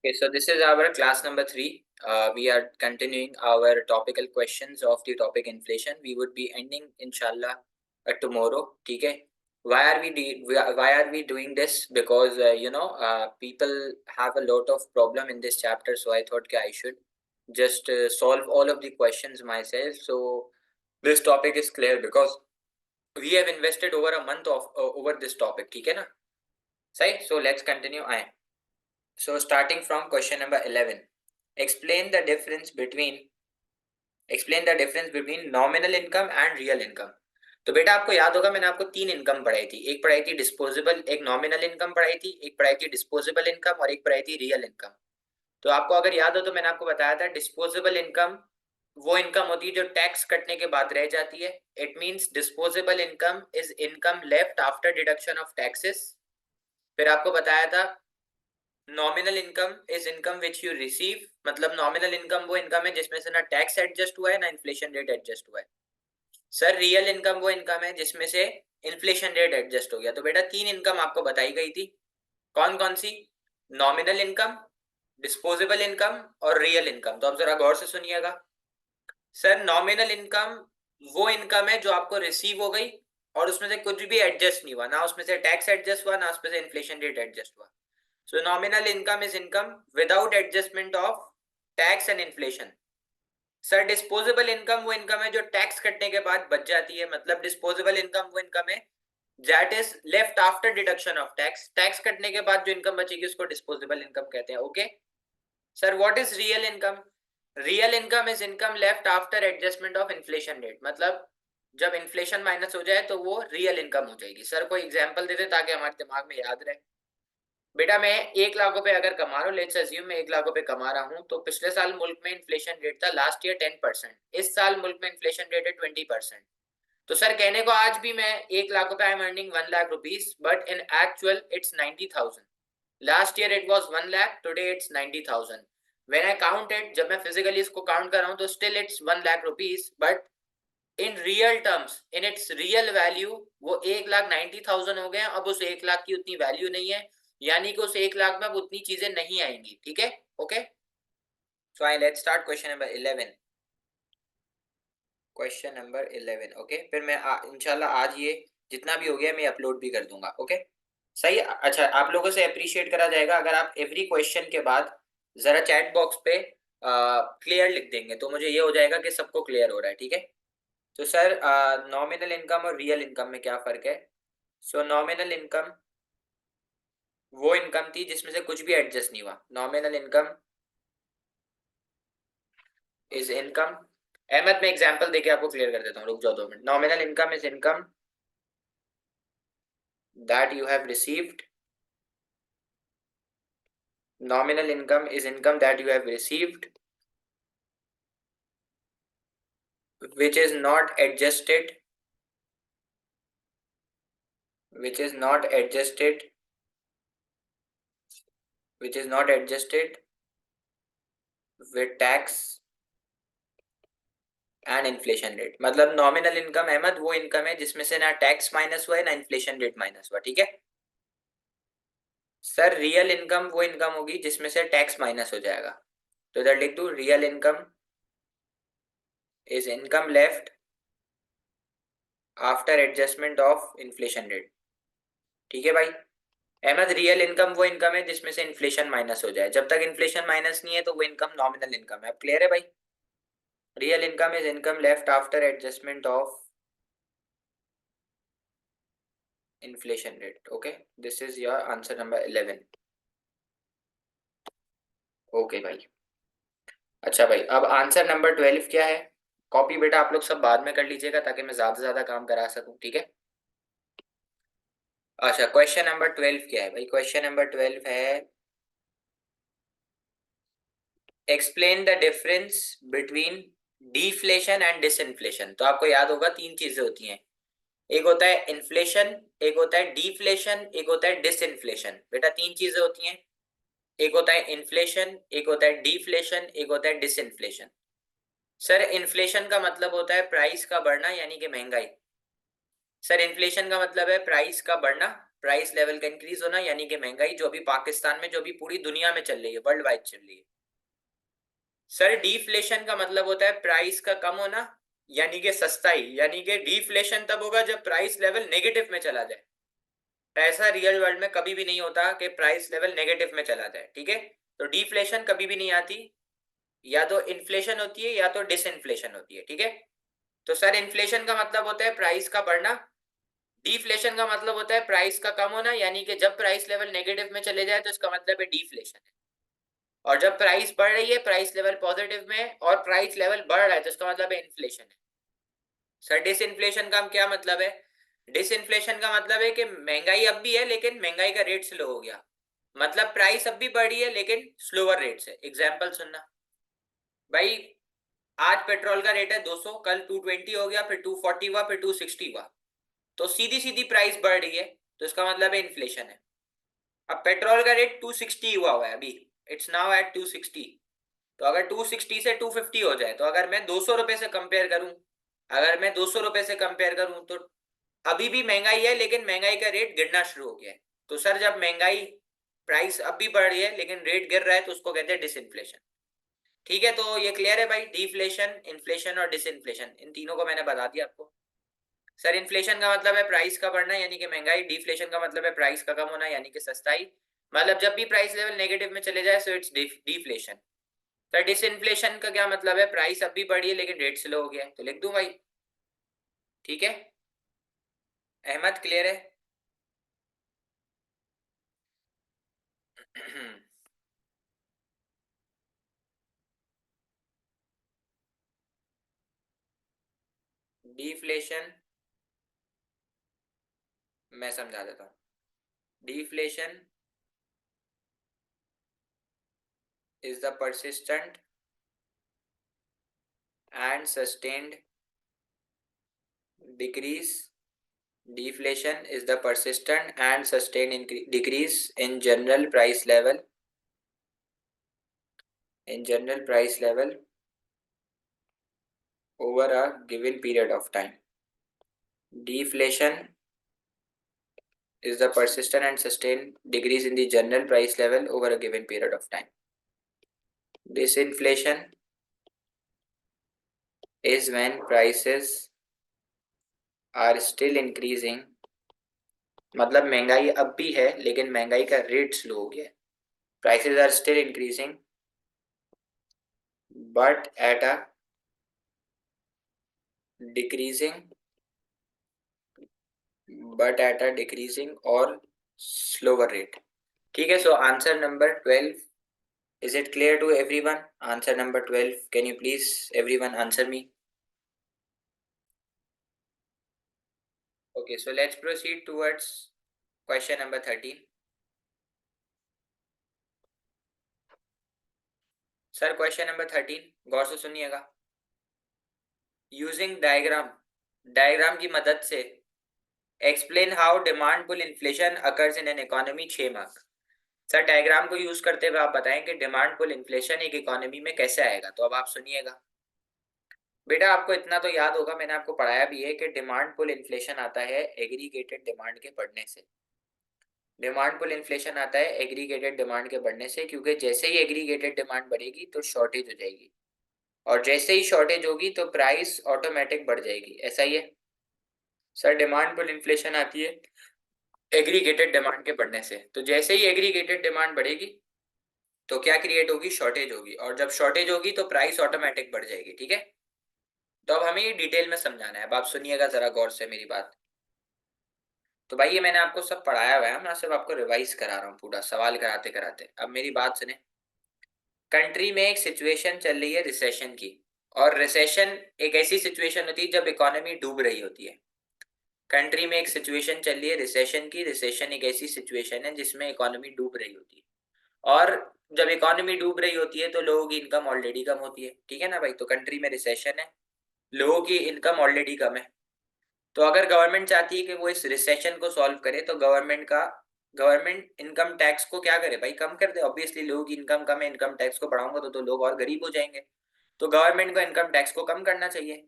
Okay, so this is our class number 3. We are continuing our topical questions of the topic inflation. We would be ending inshallah tomorrow. Okay. Why are we doing this? Because people have a lot of problem in this chapter. So I thought I should just solve all of the questions myself. So this topic is clear because we have invested over a month of over this topic. Okay, na? So let's continue. So starting from question number 11, explain the difference between nominal income and real income. तो बेटा आपको याद होगा मैंने आपको 3 income पढ़ाई थी, एक पढ़ाई थी डिस्पोजेबल, एक नॉमिनल इनकम पढ़ाई थी, एक पढ़ाई थी डिस्पोजेबल इनकम और एक पढ़ाई थी रियल इनकम। तो आपको अगर याद हो तो मैंने आपको बताया था डिस्पोजेबल इनकम वो इनकम होती है जो टैक्स कटने के बाद रह जाती है। It means disposable income is income left after deduction of taxes. फिर आपको बताया था nominal income is income which you receive, मतलब नॉमिनल इनकम वो इनकम है जिसमें से ना टैक्स एडजस्ट हुआ है ना इन्फ्लेशन रेट एडजस्ट हुआ है। सर रियल इनकम वो इनकम है जिसमें से इन्फ्लेशन रेट एडजस्ट हो गया। तो बेटा 3 इनकम आपको बताई गई थी, कौन कौन सी? नॉमिनल इनकम, डिस्पोजेबल इनकम और रियल इनकम। तो अब जरा गौर से सुनिएगा। सर नॉमिनल इनकम वो इनकम है जो आपको रिसीव हो गई और उसमें से कुछ भी एडजस्ट नहीं हुआ, ना उसमें से टैक्स एडजस्ट हुआ ना उसमें से इन्फ्लेशन रेट एडजस्ट हुआ। So nominal income is income without adjustment of tax and inflation. Sir disposable income वो इनकम है जो टैक्स कटने के बाद बच जाती है, मतलब डिस्पोजेबल इनकम वो इनकम है that is left after deduction of tax. Tax कटने के बाद जो इनकम बचेगी उसको डिस्पोजेबल इनकम कहते हैं। Okay sir, what is real income? Real income is income left after adjustment of inflation rate, मतलब जब इन्फ्लेशन माइनस हो जाए तो वो रियल इनकम हो जाएगी। सर कोई एग्जांपल दे दे ताकि हमारे दिमाग में याद रहे। बेटा मैं 1 लाख रुपए अगर कमा रहा हूँ, लेट्स अज्यूम मैं 1 लाख रुपए कमा रहा हूँ, तो पिछले साल मुल्क में इन्फ्लेशन रेट था लास्ट ईयर 10%, इस साल मुल्क में इन्फ्लेशन रेट है 20%। तो सर कहने को आज भी मैं 1 लाख रुपए I am earning 1 lakh rupees, but in actual it's 90,000। Last year it was 1 lakh, today it's 90,000। When I count it, जब मैं फिजिकली इसको काउंट कर रहा हूँ तो still it's 1 lakh rupees, but in real terms in its real value वो 1,90,000 हो गए। अब उस 1 लाख की उतनी वैल्यू नहीं है, यानी कि उस 1 लाख में अब उतनी चीजें नहीं आएंगी। ठीक है, okay. So I let's start question number 11। Question number 11 okay. फिर मैं इंशाल्लाह आज ये जितना भी हो गया मैं अपलोड भी कर दूंगा। ओके सही। अच्छा, आप लोगों से अप्रिशिएट करा जाएगा अगर आप एवरी क्वेश्चन के बाद जरा चैट बॉक्स पे क्लियर लिख देंगे, तो मुझे ये हो जाएगा कि सबको क्लियर हो रहा है। ठीक है। तो सर नॉमिनल इनकम और रियल इनकम में क्या फर्क है? सो नॉमिनल इनकम वो इनकम थी जिसमें से कुछ भी एडजस्ट नहीं हुआ। Nominal income is income, Ahmad मैं एग्जांपल देके आपको क्लियर कर देता हूँ, रुक जाओ 2 minute. Nominal income is income that you have received, nominal income is income that you have received which is not adjusted, which is not adjusted, which is not adjusted with tax and inflation rate. मतलब nominal income Ahmad वो income है जिसमें से ना tax minus हुआ है ना inflation rate minus हुआ। ठीक है सर, रियल इनकम वो इनकम होगी जिसमें से टैक्स माइनस हो जाएगा। तो इधर लिख दू real income is income left after adjustment of inflation rate. ठीक है भाई। अहमद रियल इनकम वो इनकम है जिसमें से इन्फ्लेशन माइनस हो जाए, जब तक इन्फ्लेशन माइनस नहीं है तो वो इनकम नॉमिनल इनकम है। अब क्लियर है भाई? Real income is income left after adjustment of inflation rate. Okay, this is your answer number 11। Okay भाई। अच्छा भाई, अब आंसर नंबर 12 क्या है? कॉपी बेटा आप लोग सब बाद में कर लीजिएगा ताकि मैं ज्यादा से ज्यादा काम करा सकूं। ठीक है। अच्छा, क्वेश्चन नंबर 12 क्या है भाई? क्वेश्चन नंबर 12 है explain the difference between deflation and disinflation. तो आपको याद होगा 3 चीजें होती हैं, एक होता है इन्फ्लेशन, एक होता है डिफ्लेशन, एक होता है डिसइंफ्लेशन। बेटा 3 चीजें होती हैं, एक होता है इन्फ्लेशन, एक होता है डिफ्लेशन, एक होता है डिसइंफ्लेशन। सर इन्फ्लेशन का मतलब होता है प्राइस का बढ़ना यानी कि महंगाई। सर इन्फ्लेशन का मतलब है प्राइस का बढ़ना प्राइस लेवल का इंक्रीज होना यानी कि महंगाई, जो अभी पाकिस्तान में, जो अभी पूरी दुनिया में चल रही है, वर्ल्ड वाइड चल रही है। सर डिफ्लेशन का मतलब होता है प्राइस का कम होना यानी कि सस्ताई, यानी कि डिफ्लेशन तब होगा जब प्राइस लेवल नेगेटिव में चला जाए। ऐसा रियल वर्ल्ड में कभी भी नहीं होता कि प्राइस लेवल नेगेटिव में चला जाए, ठीक है। तो डिफ्लेशन कभी भी नहीं आती, या तो इन्फ्लेशन होती है या तो डिसइन्फ्लेशन होती है, ठीक है। तो सर इन्फ्लेशन का मतलब होता है प्राइस का बढ़ना, डिफ्लेशन का मतलब होता है प्राइस का कम होना, यानी कि जब प्राइस लेवल नेगेटिव में चले जाए तो इसका मतलब है डिफ्लेशन है। और जब प्राइस बढ़ रही है, प्राइस लेवल पॉजिटिव में है और प्राइस लेवल बढ़ रहा है, तो इसका मतलब है इन्फ्लेशन है। सर डिसइन्फ्लेशन का क्या मतलब है? डिसइन्फ्लेशन का मतलब है कि महंगाई अब भी है लेकिन महंगाई का रेट स्लो हो गया, मतलब प्राइस अब भी बढ़ी है लेकिन स्लोअर रेट से। एग्जाम्पल सुनना भाई, आज पेट्रोल का रेट है 200, कल 220 हो गया, फिर 240 हुआ, फिर 260 हुआ, तो सीधी सीधी प्राइस बढ़ रही है, तो इसका मतलब है इन्फ्लेशन है। अब पेट्रोल का रेट 260 हुआ है अभी, इट्स नाउ एट 260, तो अगर 260 से 250 हो जाए, तो अगर मैं 200 रुपए से कंपेयर करूं, अगर मैं 200 रुपए से कंपेयर करूं, तो अभी भी महंगाई है लेकिन महंगाई का रेट गिरना शुरू हो गया है। तो सर जब महंगाई, प्राइस अब भी बढ़ रही है लेकिन रेट गिर रहा है, तो उसको कहते हैं डिसइन्फ्लेशन। ठीक है, तो ये क्लियर है भाई, डिफ्लेशन, इन्फ्लेशन और डिसइन्फ्लेशन, इन तीनों को मैंने बता दिया आपको। सर इन्फ्लेशन का मतलब है प्राइस का बढ़ना यानी कि महंगाई, डिफ्लेशन का मतलब है प्राइस का कम होना यानी कि सस्ताई, मतलब जब भी प्राइस लेवल नेगेटिव में चले जाए so it's deflation. Sir disinflation का क्या मतलब है? प्राइस अब भी बढ़ी है लेकिन रेट स्लो हो गया है, तो लिख दूं भाई, ठीक है। अहमद क्लियर है? डिफ्लेशन, मैं समझा देता हूँ। Deflation is the persistent and sustained decrease. Deflation is the persistent and sustained decrease in general price level, in general price level over a given period of time. Deflation is the persistent and sustained decrease in the general price level over a given period of time. Disinflation is when prices are still increasing, मतलब महंगाई अब भी है लेकिन महंगाई का rate slow हो गया है। Prices are still increasing but at a decreasing, but at a decreasing और स्लोअर रेट। ठीक है, so answer number 12, is it clear to everyone? Answer number 12, can you please everyone answer me? Okay, so let's proceed towards question number 13. Sir question number 13 गौर से सुनिएगा। Using diagram, diagram की मदद से explain how demand pull inflation occurs in an economy 6 mark. Sir diagram को use करते हुए आप बताएं कि डिमांड पुल इन्फ्लेशन एक इकोनॉमी में कैसे आएगा। तो अब आप सुनिएगा बेटा, आपको इतना तो याद होगा, मैंने आपको पढ़ाया भी है कि डिमांड पुल इन्फ्लेशन आता है एग्रीगेटेड डिमांड के बढ़ने से। डिमांड पुल इन्फ्लेशन आता है एग्रीगेटेड डिमांड के बढ़ने से, क्योंकि जैसे ही एग्रीगेटेड डिमांड बढ़ेगी तो शॉर्टेज हो जाएगी, और जैसे ही शॉर्टेज होगी तो प्राइस ऑटोमेटिक बढ़ जाएगी, ऐसा ही है। सर डिमांड पुल इन्फ्लेशन आती है एग्रीगेटेड डिमांड के बढ़ने से, तो जैसे ही एग्रीगेटेड डिमांड बढ़ेगी तो क्या क्रिएट होगी? शॉर्टेज होगी, और जब शॉर्टेज होगी तो प्राइस ऑटोमेटिक बढ़ जाएगी, ठीक है। तो अब हमें ये डिटेल में समझाना है, अब आप सुनिएगा जरा गौर से मेरी बात। तो भाई ये मैंने आपको सब पढ़ाया हुआ है, मैं सिर्फ आपको रिवाइज करा रहा हूँ पूरा, सवाल कराते कराते। अब मेरी बात सुने। कंट्री में एक सिचुएशन चल रही है रिसेशन की, और रिसेशन एक ऐसी सिचुएशन होती है जब इकोनॉमी डूब रही होती है। कंट्री में एक सिचुएशन चल रही है रिसेशन की, रिसेशन एक ऐसी सिचुएशन है जिसमें इकोनॉमी डूब रही होती है, और जब इकोनॉमी डूब रही होती है तो लोगों की इनकम ऑलरेडी कम होती है, ठीक है ना भाई। तो कंट्री में रिसेशन है, लोगों की इनकम ऑलरेडी कम है, तो अगर गवर्नमेंट चाहती है कि वो इस रिसेशन को सॉल्व करे, तो गवर्नमेंट इनकम टैक्स को क्या करे भाई? कम कर दे। ऑब्वियसली लोगों की इनकम कम है, इनकम टैक्स को बढ़ाऊंगा तो लोग और गरीब हो जाएंगे, तो गवर्नमेंट को इनकम टैक्स को कम करना चाहिए।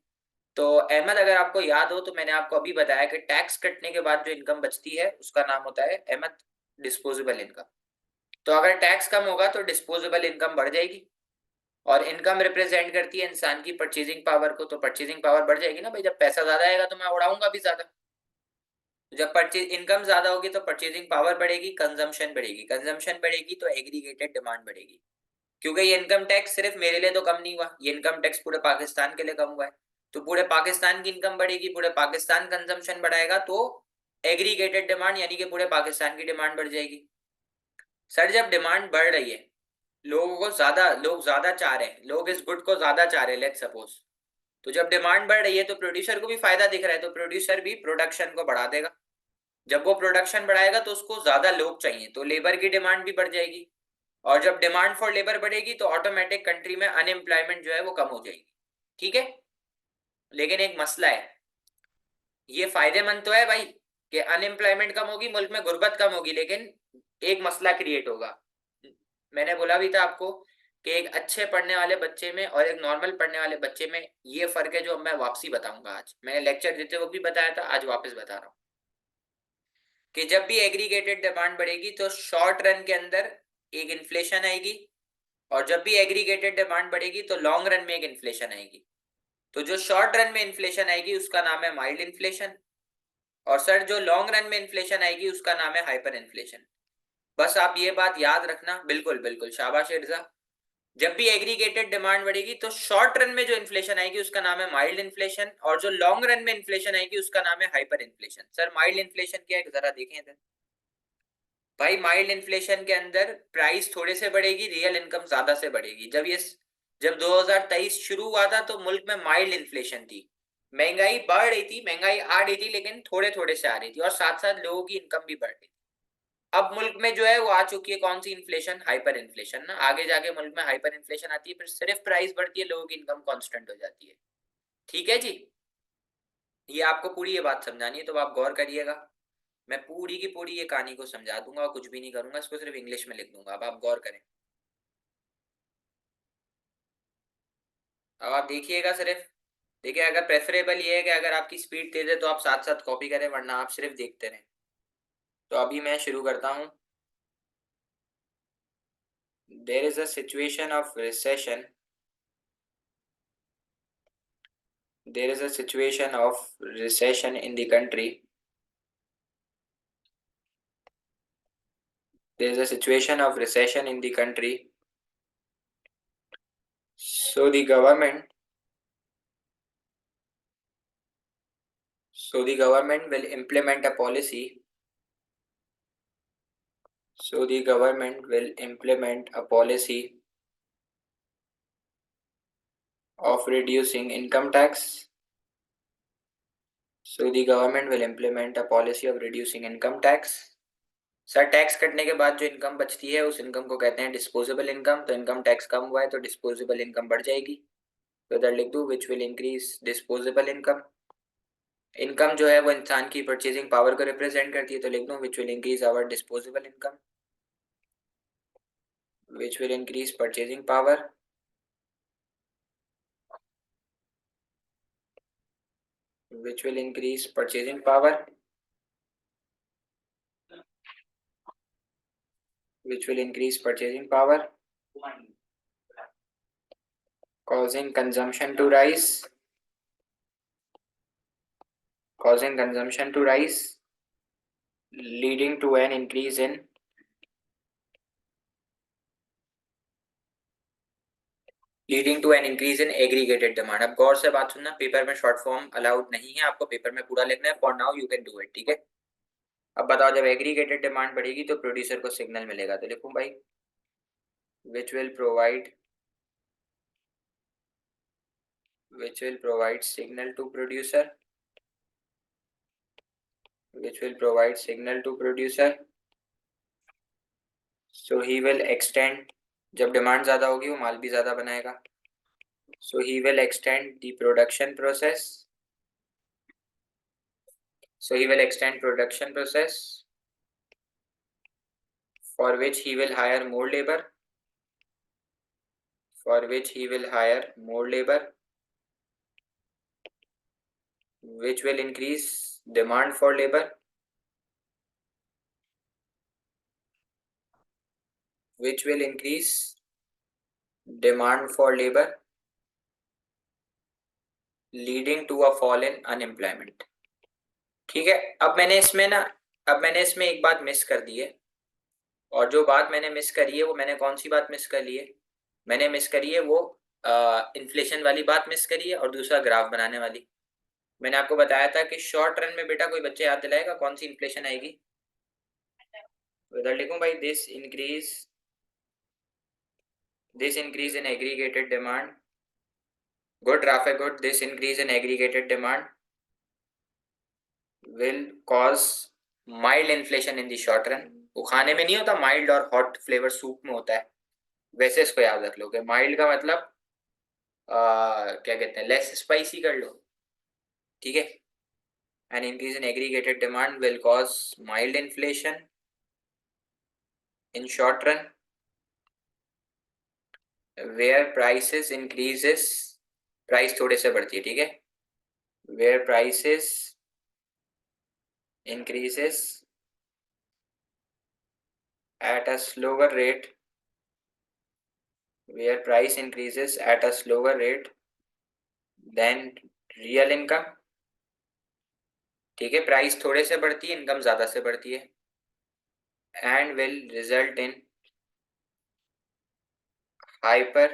तो अहमद, अगर आपको याद हो तो मैंने आपको अभी बताया कि टैक्स कटने के बाद जो इनकम बचती है उसका नाम होता है अहमद डिस्पोजेबल इनकम। तो अगर टैक्स कम होगा तो डिस्पोजेबल इनकम बढ़ जाएगी, और इनकम रिप्रेजेंट करती है इंसान की परचेजिंग पावर को, तो परचेजिंग पावर बढ़ जाएगी ना भाई। जब पैसा ज्यादा आएगा तो मैं उड़ाऊंगा भी ज्यादा। तो जब परचेज इनकम ज्यादा होगी तो परचेजिंग पावर बढ़ेगी, कंजम्पशन बढ़ेगी, कंजम्पशन बढ़ेगी तो एग्रीगेटेड डिमांड बढ़ेगी। क्योंकि ये इनकम टैक्स सिर्फ मेरे लिए तो कम नहीं हुआ, ये इनकम टैक्स पूरे पाकिस्तान के लिए कम हुआ है। तो पूरे पाकिस्तान की इनकम बढ़ेगी, पूरे पाकिस्तान कंजम्पशन बढ़ाएगा, तो एग्रीगेटेड डिमांड यानी कि पूरे पाकिस्तान की डिमांड बढ़ जाएगी। सर जब डिमांड बढ़ रही है, लोग ज्यादा चाह रहे हैं, लोग इस गुड को ज्यादा चाह रहे हैं, लेट्स सपोज। तो जब डिमांड बढ़ रही है तो प्रोड्यूसर को भी फायदा दिख रहा है, तो प्रोड्यूसर भी प्रोडक्शन को बढ़ा देगा। जब वो प्रोडक्शन बढ़ाएगा तो उसको ज्यादा लोग चाहिए, तो लेबर की डिमांड भी बढ़ जाएगी। और जब डिमांड फॉर लेबर बढ़ेगी तो ऑटोमेटिक कंट्री में अनएम्प्लॉयमेंट जो है वो कम हो जाएगी। ठीक है। लेकिन एक मसला है, ये फायदेमंद तो है भाई कि अनएम्प्लॉयमेंट कम होगी, मुल्क में गुर्बत कम होगी, लेकिन एक मसला क्रिएट होगा। मैंने बोला भी था आपको कि एक अच्छे पढ़ने वाले बच्चे में और एक नॉर्मल पढ़ने वाले बच्चे में ये फर्क है, जो मैं वापसी बताऊंगा। आज मैंने लेक्चर देते वक्त भी बताया था, आज वापस बता रहा हूँ कि जब भी एग्रीगेटेड डिमांड बढ़ेगी तो शॉर्ट रन के अंदर एक इन्फ्लेशन आएगी, और जब भी एग्रीगेटेड डिमांड बढ़ेगी तो लॉन्ग रन में एक इन्फ्लेशन आएगी। तो जो शॉर्ट रन में इन्फ्लेशन आएगी उसका नाम है माइल्ड इन्फ्लेशन, और सर जो लॉन्ग रन में इन्फ्लेशन आएगी उसका नाम है हाइपर इन्फ्लेशन। बस आप ये बात याद रखना। बिल्कुल बिल्कुल, शाबाश इर्जा। जब भी एग्रीगेटेड डिमांड बढ़ेगी तो शॉर्ट रन में जो इन्फ्लेशन आएगी उसका नाम है माइल्ड इन्फ्लेशन, और जो लॉन्ग रन में इन्फ्लेशन आएगी उसका नाम है hyper inflation. Sir mild inflation क्या है, जरा देखें इधर। भाई माइल्ड इन्फ्लेशन के अंदर प्राइस थोड़े से बढ़ेगी, रियल इनकम ज्यादा से बढ़ेगी। जब 2023 शुरू हुआ था तो मुल्क में माइल्ड इन्फ्लेशन थी, महंगाई बढ़ रही थी, महंगाई आ रही थी, लेकिन थोड़े थोड़े से आ रही थी, और साथ साथ लोगों की इनकम भी बढ़ रही थी। अब मुल्क में जो है वो आ चुकी है कौन सी इन्फ्लेशन, हाइपर इन्फ्लेशन ना। आगे जाके मुल्क में हाइपर इन्फ्लेशन आती है, फिर सिर्फ प्राइस बढ़ती है, लोगों की इनकम कांस्टेंट हो जाती है। ठीक है जी। ये आपको पूरी ये बात समझानी है तो आप गौर करिएगा। मैं पूरी की पूरी ये कहानी को समझा दूंगा और कुछ भी नहीं करूंगा, इसको सिर्फ इंग्लिश में लिख दूंगा। अब आप गौर करें। अब आप देखिएगा सिर्फ। देखिए, अगर प्रेफरेबल ये है कि अगर आपकी स्पीड तेज है तो आप साथ साथ कॉपी करें, वरना आप सिर्फ देखते रहें। तो अभी मैं शुरू करता हूँ। There is a situation of recession. There is a situation of recession in the country. There is a situation of recession in the country. So the government, so the government will implement a policy. So the government will implement a policy of reducing income tax. So the government will implement a policy of reducing income tax. Sir tax कटने के बाद जो income बचती है उस income को कहते हैं डिस्पोजेबल इनकम। तो इनकम टैक्स कम हुआ है तो डिस्पोजेबल इनकम बढ़ जाएगी। तो इधर लिख दूं which will increase disposable income. Income जो है वो इंसान की परचेजिंग पावर को रिप्रेजेंट करती है, तो लिख दूं which will increase our disposable income, which will increase purchasing power, which will increase purchasing power, which will increase purchasing power, causing consumption to rise, causing consumption to rise, leading to an increase in leading to an increase in aggregated demand. अब गौर से बात सुनना, paper में short form allowed नहीं है, आपको paper में पूरा लिखना है। For now you can do it, ठीक है। अब बताओ, जब एग्रीगेटेड डिमांड बढ़ेगी तो प्रोड्यूसर को सिग्नल मिलेगा, तो लिखूं भाई which will provide signal to producer, which will provide signal to producer, so he will extend, जब डिमांड ज्यादा होगी वो माल भी ज्यादा बनाएगा, so he will extend the production process, so he will extend production process for which he will hire more labor, for which he will hire more labor, which will increase demand for labor, which will increase demand for labor, leading to a fall in unemployment. ठीक है, अब मैंने इसमें एक बात miss कर दी है, और जो बात मैंने मिस करी है वो मैंने कौन सी बात मिस करी है? मैंने मिस करी है वो इन्फ्लेशन वाली बात मिस करी है, और दूसरा ग्राफ बनाने वाली। मैंने आपको बताया था कि शॉर्ट रन में बेटा कोई बच्चे याद दिलाएगा कौन सी इन्फ्लेशन आएगी? तो इधर लिखूं भाई, this increase in aggregated demand, good traffic good, this increase in aggregated demand will cause mild inflation in the short run. वो खाने में नहीं होता माइल्ड और हॉट फ्लेवर सूप में होता है, वैसे इसको याद रख लोगे। माइल्ड का मतलब क्या कहते हैं, लेस स्पाइसी कर लो, ठीक है। An increase in aggregated demand will cause mild inflation in short run where prices increases, price थोड़े से बढ़ती है, ठीक है, where prices increases at a slower rate, where price increases at a slower rate than real income, ठीक है, price थोड़े से बढ़ती है, इनकम ज्यादा से बढ़ती है, and will result in hyper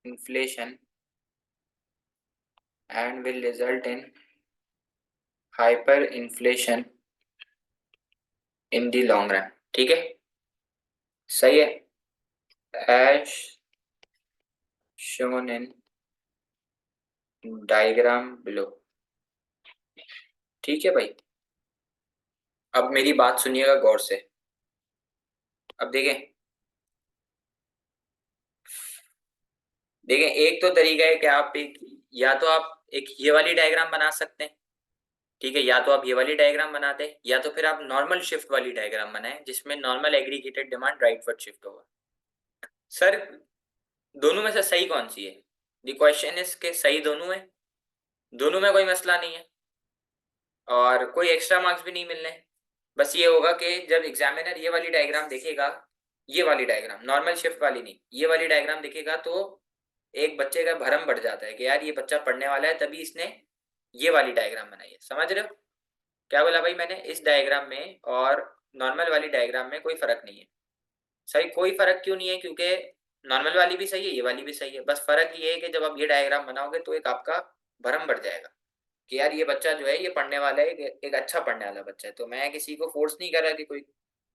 inflation, and will result in hyper inflation in the long run, ठीक है, सही है, as shown in diagram below, ठीक है भाई। अब मेरी बात सुनिएगा गौर से। अब देखें, एक तो तरीका है कि आप एक, या तो आप एक ये वाली डायग्राम बना सकते हैं, ठीक है, या तो आप ये वाली डायग्राम बनाते, या तो फिर आप नॉर्मल शिफ्ट वाली डायग्राम बनाए जिसमें normal aggregated demand rightward shift होगा। सर दोनों में से सही कौन सी है? द क्वेश्चन इज के सही दोनों है, दोनों में कोई मसला नहीं है, और कोई एक्स्ट्रा मार्क्स भी नहीं मिलने। बस ये होगा कि जब एग्जामिनर ये वाली डायग्राम देखेगा, ये वाली डायग्राम नॉर्मल शिफ्ट वाली नहीं, ये वाली डायग्राम देखेगा, तो एक बच्चे का भरम बढ़ जाता है कि यार ये बच्चा पढ़ने वाला है तभी इसने ये वाली डायग्राम बनाई है। समझ रहे हो क्या बोला भाई मैंने? इस डायग्राम में और नॉर्मल वाली डायग्राम में कोई फर्क नहीं है। सही, कोई फर्क क्यों नहीं है? क्योंकि नॉर्मल वाली भी सही है, ये वाली भी सही है, बस फर्क ये है कि जब आप ये डायग्राम बनाओगे तो एक आपका भ्रम बढ़ जाएगा कि यार ये बच्चा जो है ये पढ़ने वाला है, एक अच्छा पढ़ने वाला बच्चा है। तो मैं किसी को फोर्स नहीं कर रहा कि कोई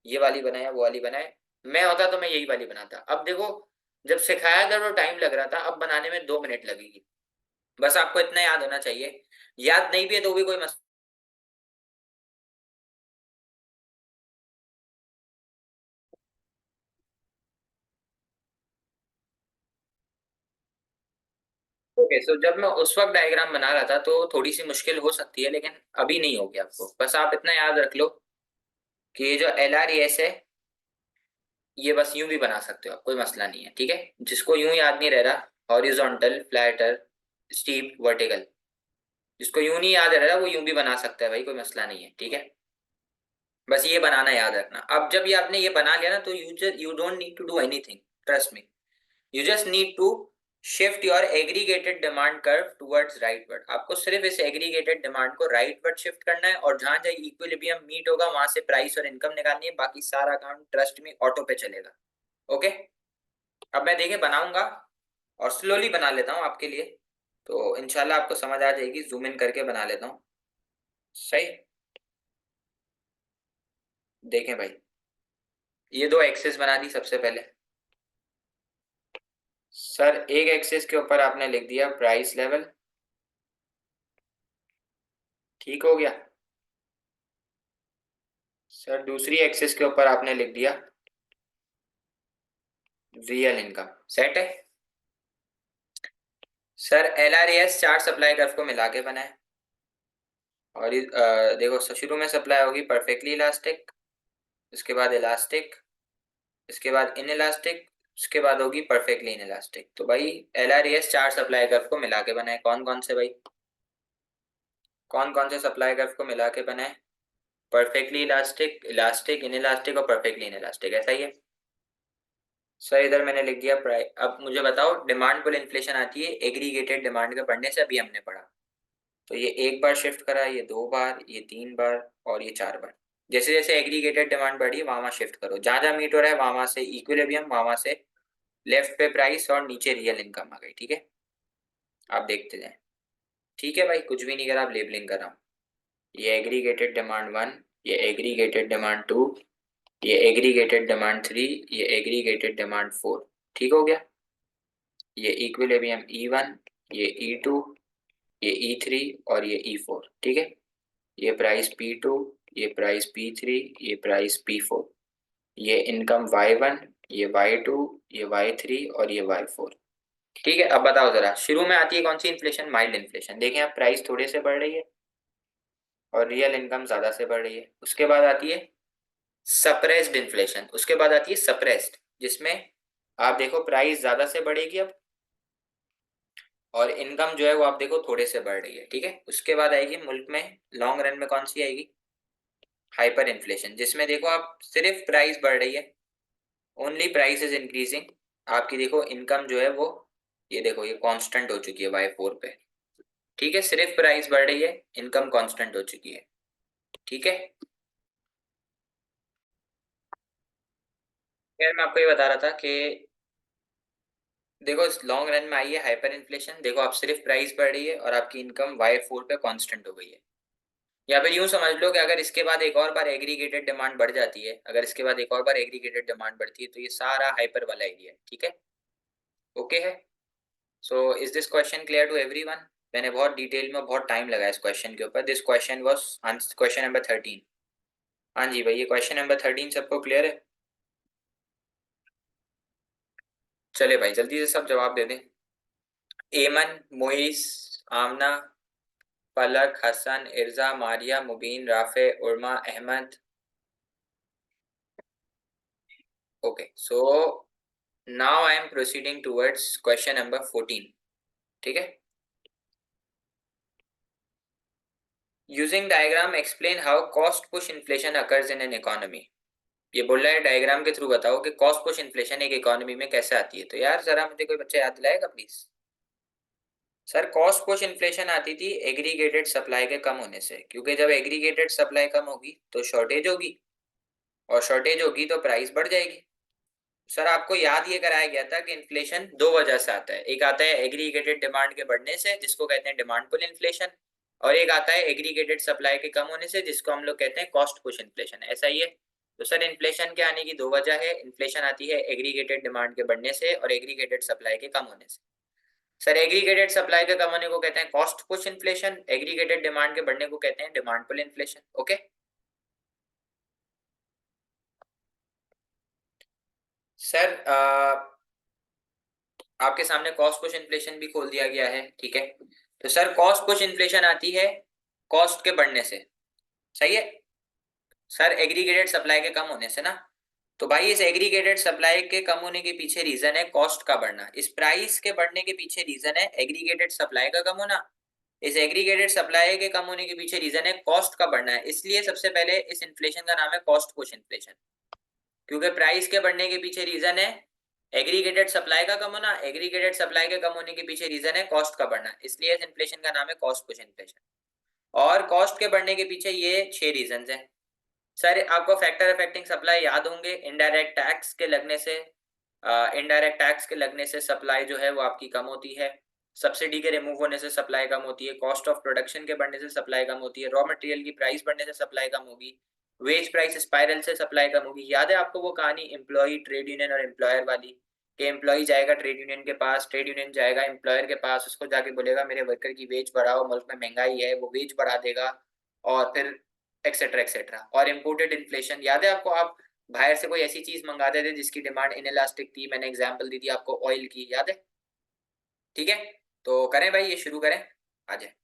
ये वाली बनाए वो वाली बनाए, मैं होता तो मैं यही वाली बनाता। अब देखो, जब सिखाया था तो टाइम लग रहा था, अब बनाने में 2 मिनट लगेगी। बस आपको इतना याद होना चाहिए, याद नहीं भी है तो भी कोई मसला। ओके, सो जब मैं उस वक्त डायग्राम बना रहा था तो थोड़ी सी मुश्किल हो सकती है, लेकिन अभी नहीं होगी आपको। बस आप इतना याद रख लो कि ये जो एल आर एस है, ये बस यूं भी बना सकते हो आप, कोई मसला नहीं है, ठीक है। जिसको यूं याद नहीं रह रहा, हॉरिजॉन्टल, फ्लैटर, स्टीप, वर्टिकल, जिसको यूं नहीं याद रह रहा वो यूं भी बना सकता है भाई, कोई मसला नहीं है, ठीक है। बस ये बनाना याद रखना। अब जब ये आपने ये बना लिया ना, तो you don't need to do anything, trust me, you just need to shift your aggregated demand curve towards rightward. आपको सिर्फ इस एग्रीगेटेड डिमांड को राइटवर्ड शिफ्ट करना है, और जहां जहां इक्विलिब्रियम मीट होगा वहां से प्राइस और इनकम निकालनी है, बाकी सारा काम ट्रस्ट में ऑटो पे चलेगा। ओके, अब मैं देखे बनाऊंगा और स्लोली बना लेता हूँ आपके लिए, तो इंशाल्लाह आपको समझ आ जाएगी। जूम इन करके बना लेता हूँ, सही। देखें भाई, ये दो एक्सेस बना दी सबसे पहले। सर एक एक्सेस के ऊपर आपने लिख दिया प्राइस लेवल, ठीक हो गया। सर दूसरी एक्सेस के ऊपर आपने लिख दिया रियल इनकम, सेट है। Sir L R S chart supply curve को मिला के बनाए, और देखो शुरू में सप्लाई होगी परफेक्टली इलास्टिक, उसके बाद इलास्टिक, इसके बाद इन इलास्टिक, उसके बाद होगी परफेक्टली इन इलास्टिक। तो भाई L R S chart supply curve को मिला के बनाए, कौन कौन से भाई? कौन कौन से सप्लाई कर्व को मिला के बना है? Perfectly elastic, elastic, in elastic और परफेक्टली इन इलास्टिक, ऐसा ही है। सर इधर मैंने लिख दिया प्राइस। अब मुझे बताओ, डिमांड पुल इन्फ्लेशन आती है एग्रीगेटेड डिमांड के बढ़ने से, अभी हमने पढ़ा। तो ये एक बार शिफ्ट करा, ये दो बार, ये तीन बार और ये चार बार। जैसे जैसे एग्रीगेटेड डिमांड बढ़ी वहां वहां शिफ्ट करो, जहां जहां मीट हो रहा है वहां वहां से इक्विलिब्रियम, वहां वहां से लेफ्ट पे प्राइस और नीचे रियल इनकम आ गई। ठीक है, आप देखते जाए। ठीक है भाई, कुछ भी नहीं करा, आप लेबलिंग कर रहा हूँ। ये एग्रीगेटेड डिमांड वन, ये एग्रीगेटेड डिमांड टू, ये एग्रीगेटेड डिमांड थ्री, ये एग्रीगेटेड डिमांड फोर। ठीक हो गया। ये इक्विलिब्रियम E1, ये E2, ये E3 और ये E4। ठीक है, ये प्राइस P2, ये प्राइस P3, ये प्राइस P4। ये इनकम Y1, ये Y2, ये Y3 और ये Y4। ठीक है, अब बताओ जरा, शुरू में आती है कौन सी इन्फ्लेशन? Mild inflation. देखें आप, प्राइस थोड़े से बढ़ रही है और रियल इनकम ज्यादा से बढ़ रही है। उसके बाद आती है सप्रेस्ड इन्फ्लेशन, उसके बाद आती है सप्रेस्ड, जिसमें आप देखो प्राइस ज्यादा से बढ़ेगी अब और इनकम जो है वो आप देखो थोड़े से बढ़ रही है। ठीक है, उसके बाद आएगी मुल्क में लॉन्ग रन में कौन सी आएगी? हाइपर इन्फ्लेशन, जिसमें देखो आप सिर्फ प्राइस बढ़ रही है, ओनली प्राइस इज इंक्रीजिंग। आपकी देखो इनकम जो है वो, ये देखो ये कांस्टेंट हो चुकी है Y4 पे। ठीक है, सिर्फ प्राइस बढ़ रही है, इनकम कांस्टेंट हो चुकी है। ठीक है, खैर मैं आपको ये बता रहा था कि देखो इस लॉन्ग रन में आई है हाइपर इन्फ्लेशन। देखो आप सिर्फ प्राइस बढ़ रही है और आपकी इनकम Y4 पे कांस्टेंट हो गई है। या फिर यूं समझ लो कि अगर इसके बाद एक और बार एग्रीगेटेड डिमांड बढ़ जाती है, अगर इसके बाद एक और बार एग्रीगेटेड डिमांड बढ़ती है तो ये सारा हाइपर वाला एरिया है। ठीक है, ओके है। So is this question clear to everyone? मैंने बहुत डिटेल में बहुत टाइम लगाया इस क्वेश्चन के ऊपर। This question was question number 13। हाँ जी भाई, ये क्वेश्चन नंबर 13 सबको क्लियर है? चले भाई जल्दी से सब जवाब दे दें। एमन, Moiz, Amna, Falak, Hasan, Irza, Maria, Mubeen, Rafay, Urma, Ahmed. Okay, so now I am proceeding towards question number 14। ठीक है, using diagram explain how cost push inflation occurs in an economy. ये बोल रहा है डायग्राम के थ्रू बताओ कि कॉस्ट पुश इन्फ्लेशन एक इकोनॉमी में कैसे आती है। तो यार जरा मुझे कोई बच्चा याद दिलाएगा please. Sir cost push inflation आती थी एग्रीगेटेड सप्लाई के कम होने से, क्योंकि जब एग्रीगेटेड सप्लाई कम होगी तो शॉर्टेज होगी और शॉर्टेज होगी तो प्राइस बढ़ जाएगी। सर आपको याद ये कराया गया था कि इन्फ्लेशन दो वजह से आता है, एक आता है एग्रीगेटेड डिमांड के बढ़ने से जिसको कहते हैं डिमांड पुल इन्फ्लेशन, और एक आता है एग्रीगेटेड सप्लाई के कम होने से जिसको हम लोग कहते हैं कॉस्ट पुश इन्फ्लेशन। ऐसा ही है। तो सर इन्फ्लेशन के आने की दो वजह है, इन्फ्लेशन आती है एग्रीगेटेड डिमांड के बढ़ने से और एग्रीगेटेड सप्लाई के कम होने से। सर एग्रीगेटेड सप्लाई के कम होने को कहते हैं cost push inflation, aggregated demand के बढ़ने को कहते हैं demand pull inflation. Okay sir, आपके सामने कॉस्ट पुश इन्फ्लेशन भी खोल दिया गया है। ठीक है, तो सर कॉस्ट पुश इन्फ्लेशन आती है कॉस्ट के बढ़ने से, सही है सर, एग्रीगेटेड सप्लाई के कम होने से ना। तो भाई इस एग्रीगेटेड सप्लाई के कम होने के पीछे रीजन है कॉस्ट का बढ़ना, इस प्राइस के बढ़ने के पीछे रीजन है एग्रीगेटेड सप्लाई का कम होना, इस एग्रीगेटेड सप्लाई के कम होने के पीछे रीजन है कॉस्ट का बढ़ना है। इसलिए सबसे पहले इस इन्फ्लेशन का नाम है कॉस्ट पुश इन्फ्लेशन, क्योंकि प्राइस के बढ़ने के पीछे रीजन है एग्रीगेटेड सप्लाई का कम होना, एग्रीगेटेड सप्लाई के कम होने के पीछे रीजन है कॉस्ट का बढ़ना, इसलिए इस इन्फ्लेशन का नाम है कॉस्ट पुश इन्फ्लेशन। और कॉस्ट के बढ़ने के पीछे ये छह रीजन हैं। सर आपको फैक्टर अफेक्टिंग सप्लाई याद होंगे, इनडायरेक्ट टैक्स के लगने से, इनडायरेक्ट टैक्स के लगने से सप्लाई जो है वो आपकी कम होती है, सब्सिडी के रिमूव होने से सप्लाई कम होती है, कॉस्ट ऑफ प्रोडक्शन के बढ़ने से सप्लाई कम होती है, रॉ मटेरियल की प्राइस बढ़ने से सप्लाई कम होगी, वेज प्राइस स्पाइरल से सप्लाई कम होगी। याद है आपको वो कहानी एम्प्लॉय ट्रेड यूनियन और एम्प्लॉयर वाली, कि एम्प्लॉय जाएगा ट्रेड यूनियन के पास, ट्रेड यूनियन जाएगा एम्प्लॉयर के पास, उसको जाके बोलेगा मेरे वर्कर की वेज बढ़ाओ, मुल्क में महंगाई है, वो वेज बढ़ा देगा, और फिर एक्सेट्रा एक्सेट्रा। और इम्पोर्टेड इन्फ्लेशन याद है आपको, आप बाहर से कोई ऐसी चीज मंगाते थे जिसकी डिमांड इनइलास्टिक थी, मैंने एग्जांपल दी थी आपको ऑयल की, याद है? ठीक है, तो करें भाई, ये शुरू करें, आ जाए।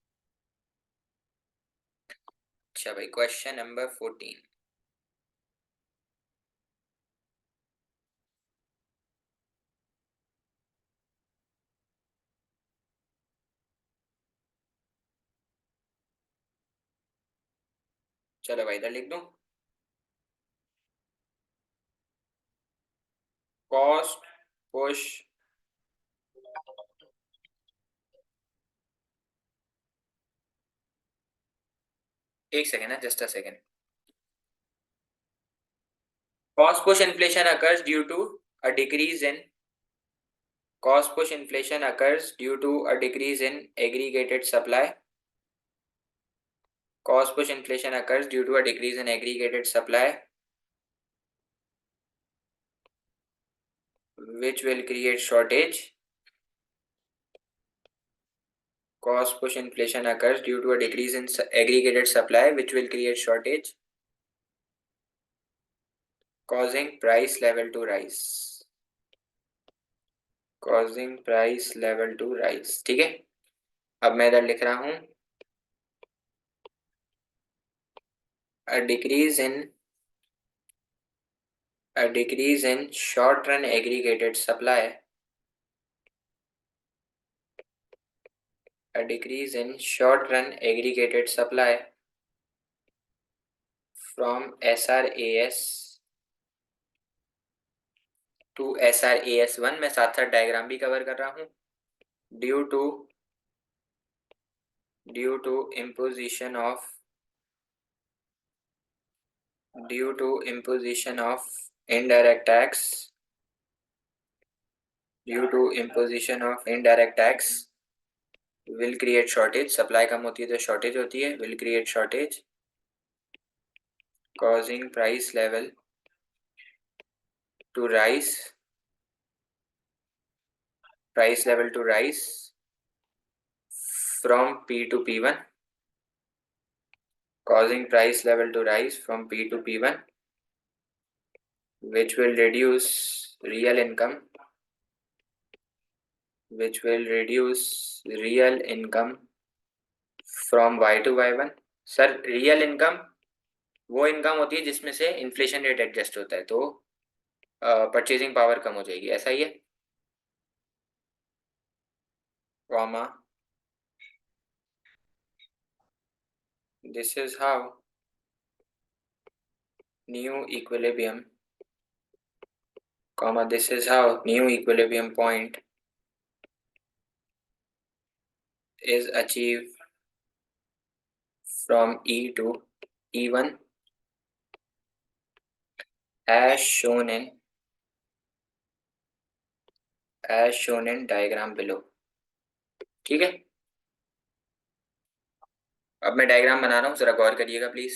अच्छा भाई, क्वेश्चन नंबर 14। चलो भाई इधर लिख दूं, कॉस्ट पुश, एक सेकेंड है, just a second. Cost push inflation occurs due to a decrease in, cost push inflation occurs due to a decrease in aggregated supply. Cost push inflation occurs due to a decrease in aggregated supply, which will create shortage. Cost push inflation occurs due to a decrease in aggregated supply, which will create shortage, causing price level to rise. Causing price level to rise. ठीक है, अब मैं इधर लिख रहा हूं, a decrease in short run aggregated supply, a decrease in short run aggregated supply from SRAS to SRAS1, मैं साथ साथ डायग्राम भी कवर कर रहा हूं, due to imposition of indirect tax, will create shortage. Supply कम होती है तो शॉर्टेज होती है, will create shortage, causing price level to rise, from P to P1, causing price level to rise from P to P1, which will reduce real income, from Y to Y1. Sir real income वो income होती है जिसमें से inflation rate adjust होता है, तो purchasing power कम हो जाएगी, ऐसा ही है, comma, this is how new equilibrium, this is how new equilibrium point is achieved from E to E1 as shown in diagram below. ठीक है, अब मैं डायग्राम बना रहा हूँ, जरा गौर करिएगा प्लीज।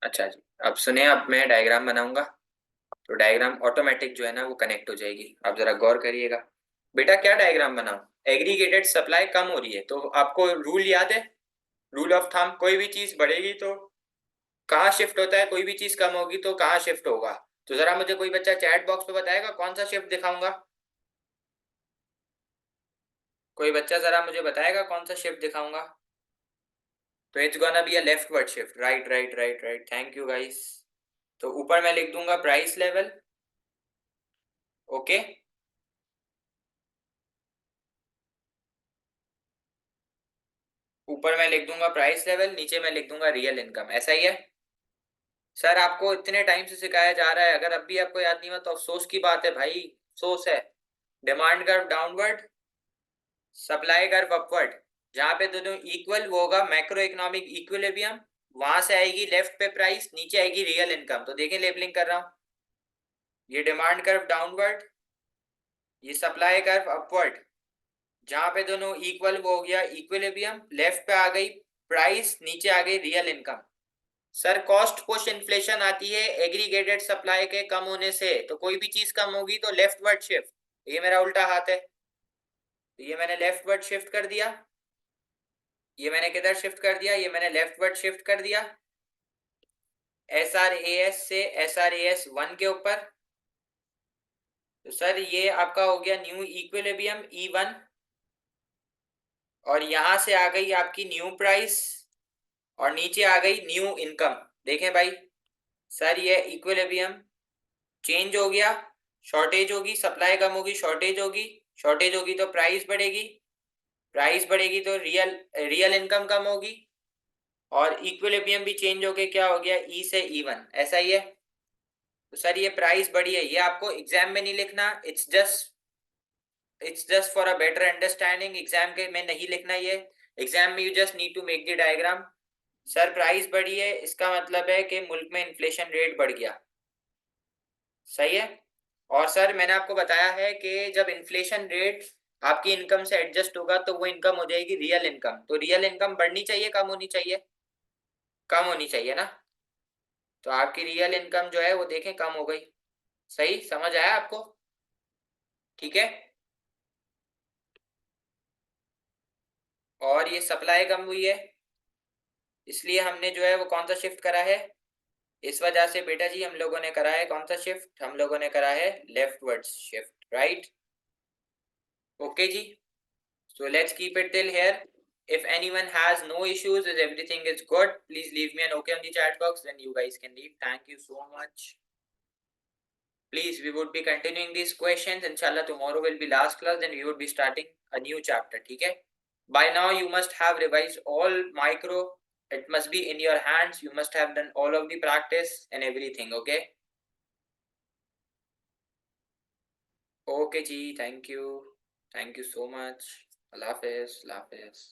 अच्छा जी, अब सुने, अब मैं डायग्राम बनाऊंगा तो डायग्राम ऑटोमेटिक जो है ना वो कनेक्ट हो जाएगी, आप जरा गौर करिएगा। बेटा क्या डायग्राम बनाऊं, एग्रीगेटेड सप्लाई कम हो रही है, तो आपको रूल याद है, रूल ऑफ थंब, कोई भी चीज बढ़ेगी तो कहाँ शिफ्ट होता है, कोई भी चीज कम होगी तो कहाँ शिफ्ट होगा। तो जरा मुझे कोई बच्चा चैट बॉक्स पे बताएगा कौन सा शिफ्ट दिखाऊंगा, कोई बच्चा जरा मुझे बताएगा कौन सा शिफ्ट दिखाऊंगा। तो it's gonna be a leftward shift, right right right right, thank you guys. तो ऊपर मैं लिख दूंगा प्राइस लेवल, ओके, ऊपर मैं लिख दूंगा प्राइस लेवल, नीचे मैं लिख दूंगा रियल इनकम, ऐसा ही है। सर आपको इतने टाइम से सिखाया जा रहा है, अगर अब भी आपको याद नहीं हुआ तो अफसोस की बात है भाई, अफसोस है। Demand curve downward, supply curve upward, जहां पे दोनों इक्वल वो होगा मैक्रो इकोनॉमिक इक्विलिब्रियम, वहां से आएगी लेफ्ट पे प्राइस, नीचे आएगी रियल इनकम। तो देखें लेबलिंग कर रहा हूं, ये डिमांड कर्व डाउनवर्ड, ये सप्लाई कर्व अपवर्ड, जहां पे दोनों इक्वल वो हो गया इक्विलिब्रियम, लेफ्ट पे आ गई प्राइस, नीचे आ गई real income. Sir cost push inflation आती है एग्रीगेटेड सप्लाई के कम होने से, तो कोई भी चीज कम होगी तो लेफ्टवर्ड शिफ्ट, ये मेरा उल्टा हाथ है, तो ये मैंने लेफ्टवर्ड शिफ्ट कर दिया, ये मैंने किधर शिफ्ट कर दिया, ये मैंने लेफ्टवर्ड शिफ्ट कर दिया, SRAS से SRAS1 के ऊपर। तो सर ये आपका हो गया न्यू इक्विलिब्रियम E1, और यहां से आ गई आपकी न्यू प्राइस, और नीचे आ गई न्यू इनकम। देखें भाई, सर ये इक्विलिब्रियम चेंज हो गया, शॉर्टेज होगी, सप्लाई कम होगी, शॉर्टेज होगी, तो प्राइस बढ़ेगी, तो रियल इनकम कम होगी, और इक्विलिब्रियम भी चेंज होके क्या हो गया, ई से E1, ऐसा ही है। तो सर ये प्राइस बढ़ी है, ये आपको एग्जाम में नहीं लिखना, it's just for a better understanding, exam के में नहीं लिखना ये, एग्जाम में you just need to make the diagram. Sir price बढ़ी है इसका मतलब है कि मुल्क में इन्फ्लेशन रेट बढ़ गया, सही है। और सर मैंने आपको बताया है कि जब इन्फ्लेशन रेट आपकी इनकम से एडजस्ट होगा तो वो इनकम हो जाएगी रियल इनकम, तो रियल इनकम बढ़नी चाहिए कम होनी चाहिए, कम होनी चाहिए ना। तो आपकी रियल इनकम जो है वो देखें कम हो गई, सही समझ आया आपको, ठीक है। और ये सप्लाई कम हुई है, इसलिए हमने जो है वो कौन सा शिफ्ट करा है, इस वजह से बेटा जी हम लोगों ने करा है कौन सा शिफ्ट, हम लोगों ने करा है लेफ्टवर्ड्स शिफ्ट, राइट। ओके जी, so let's keep it till here. If anyone has no issues, if everything is good, please leave me an okay on the chat box, then you guys can leave. Thank you so much. Please, we would be continuing these questions. Inshallah, tomorrow will be last class, then we would be starting a new chapter. Okay? By now, you must have revised all micro. It must be in your hands. You must have done all of the practice and everything. Okay? Okay, ji. Thank you. Thank you so much. Allah Hafiz. Allah Hafiz.